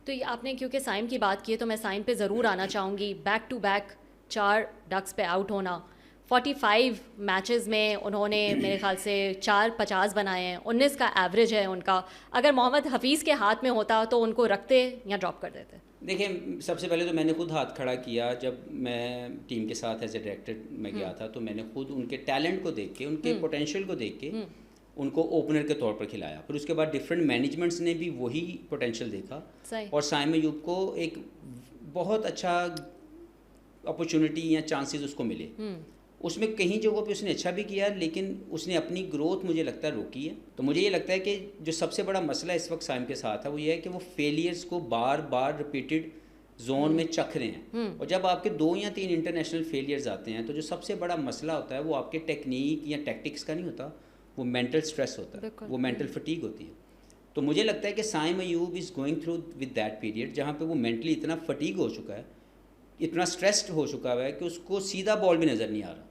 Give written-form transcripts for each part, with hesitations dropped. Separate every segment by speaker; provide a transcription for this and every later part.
Speaker 1: تو یہ آپ نے کیونکہ سائم کی بات کی ہے تو میں سائم پہ ضرور آنا چاہوں گی. بیک ٹو بیک 4 ڈکس پہ آؤٹ ہونا, 45 میچز میں انہوں نے میرے خیال سے 4 50 بنائے ہیں, 19 کا ایوریج ہے ان کا. اگر محمد حفیظ کے ہاتھ میں ہوتا تو ان کو رکھتے یا ڈراپ کر دیتے؟
Speaker 2: دیکھیں سب سے پہلے تو میں نے خود ہاتھ کھڑا کیا جب میں ٹیم کے ساتھ ایز اے ڈائریکٹر میں گیا تھا, تو میں نے خود ان کے ٹیلنٹ کو دیکھ کے, ان کے پوٹینشیل کو دیکھ کے ان کو اوپنر کے طور پر کھلایا. پھر اس کے بعد ڈفرینٹ مینجمنٹس نے بھی وہی پوٹینشیل دیکھا اور سائم ایوب کو ایک بہت اچھا اپرچونٹی یا چانسز اس کو ملے. اس میں کہیں جگہوں پہ اس نے اچھا بھی کیا, لیکن اس نے اپنی گروتھ مجھے لگتا ہے روکی ہے. تو مجھے یہ لگتا ہے کہ جو سب سے بڑا مسئلہ اس وقت سائم کے ساتھ ہے وہ یہ ہے کہ وہ فیلیئرس کو بار بار ریپیٹڈ زون میں چکھ رہے ہیں. اور جب آپ کے 2 یا 3 انٹرنیشنل فیلیئرز آتے ہیں تو جو سب سے بڑا مسئلہ ہوتا ہے وہ آپ کے ٹیکنیک یا ٹیکٹکس کا نہیں ہوتا, وہ مینٹل اسٹریس ہوتا ہے, وہ مینٹل فٹیگ ہوتی ہے. تو مجھے لگتا ہے کہ Saim Ayub is going through with that period جہاں پہ وہ مینٹلی اتنا فٹیگ ہو چکا ہے, اتنا اسٹریسڈ ہو چکا ہے کہ اس کو سیدھا بال بھی نظر نہیں آ رہا.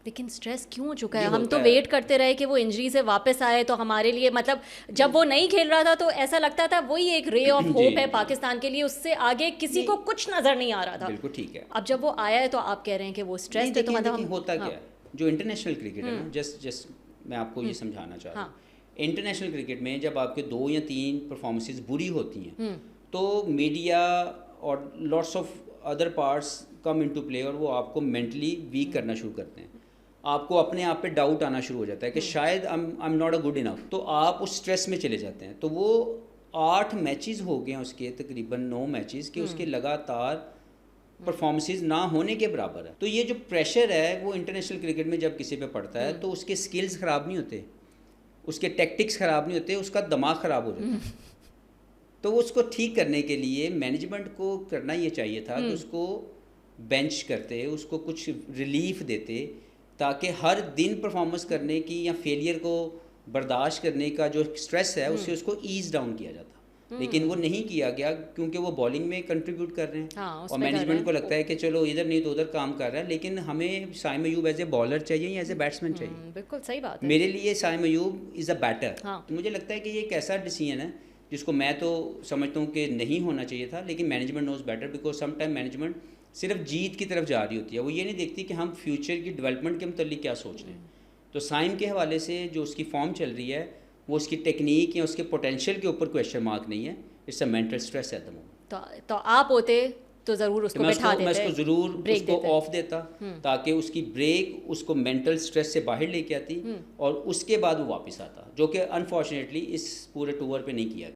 Speaker 1: لیکن اسٹریس کیوں ہو چکا ہے؟ ہم تو ویٹ کرتے رہے کہ وہ انجری سے واپس آئے تو ہمارے لیے, مطلب جب وہ نہیں کھیل رہا تھا تو ایسا لگتا تھا وہی ایک رے آف ہوپ ہے پاکستان کے لیے, اس سے آگے کسی کو کچھ نظر نہیں آ رہا تھا.
Speaker 2: بالکل ٹھیک ہے.
Speaker 1: اب جب وہ آیا ہے تو آپ کہہ رہے ہیں کہ وہ اسٹریس ہے, تو مطلب
Speaker 2: ہوتا کیا ہے جو انٹرنیشنل کرکٹ ہے نا, جسٹ میں آپ کو یہ سمجھانا چاہ رہا ہوں. انٹرنیشنل کرکٹ میں جب آپ کے 2 یا 3 پرفارمنسز بری ہوتی ہیں تو میڈیا اور lots of other parts come into play اور وہ آپ کو مینٹلی ویک کرنا شروع کرتے ہیں. آپ کو اپنے آپ پہ ڈاؤٹ آنا شروع ہو جاتا ہے کہ شاید I am not a good enough, تو آپ اس اسٹریس میں چلے جاتے ہیں. تو وہ 8 میچز ہو گئے ہیں اس کے, تقریباً 9 میچز کہ اس کے لگاتار پرفارمنسز نہ ہونے کے برابر ہے. تو یہ جو پریشر ہے وہ انٹرنیشنل کرکٹ میں جب کسی پہ پڑتا ہے تو اس کے سکلز خراب نہیں ہوتے, اس کے ٹیکٹکس خراب نہیں ہوتے, اس کا دماغ خراب ہو جاتا ہے. تو اس کو ٹھیک کرنے کے لیے مینجمنٹ کو کرنا یہ چاہیے تھا کہ اس کو بینچ کرتے, اس کو کچھ ریلیف دیتے تاکہ ہر دن پرفارمنس کرنے کی یا فیلئر کو برداشت کرنے کا جو اسٹریس ہے اس سے اس کو ایز ڈاؤن کیا جاتا. لیکن وہ نہیں کیا گیا کیونکہ وہ بالنگ میں کنٹریبیوٹ کر رہے ہیں اور مینجمنٹ کو لگتا ہے کہ چلو ادھر نہیں تو ادھر کام کر رہا ہے. لیکن ہمیں سائم ایوب ایز اے بالر چاہیے یا ایز اے بیٹسمین چاہیے؟
Speaker 1: بالکل صحیح بات ہے.
Speaker 2: میرے لیے سائم ایوب از اے بیٹر. تو مجھے لگتا ہے کہ یہ ایک ایسا ڈیسیژن ہے جس کو میں تو سمجھتا ہوں کہ نہیں ہونا چاہیے تھا, لیکن management knows better because some time management صرف جیت کی طرف جا رہی ہوتی ہے, وہ یہ نہیں دیکھتی کہ ہم فیوچر کی ڈیولپمنٹ کے متعلق کیا سوچ رہے ہیں. تو سائم کے حوالے سے جو اس کی فارم چل رہی ہے وہ اس کی ٹیکنیک یا اس کے پوٹینشیل کے اوپر کویسچن مارک نہیں ہے, اٹس اے مینٹل اسٹریس ہے.
Speaker 1: تو آپ ہوتے تو ضرور اس کو بٹھا دیتے,
Speaker 2: میں اس کو ضرور اس کو آف دیتا تاکہ اس کی بریک اس کو مینٹل اسٹریس سے باہر لے کے آتی اور اس کے بعد وہ واپس آتا, جو کہ انفارچونیٹلی اس پورے ٹور پہ نہیں کیا گیا.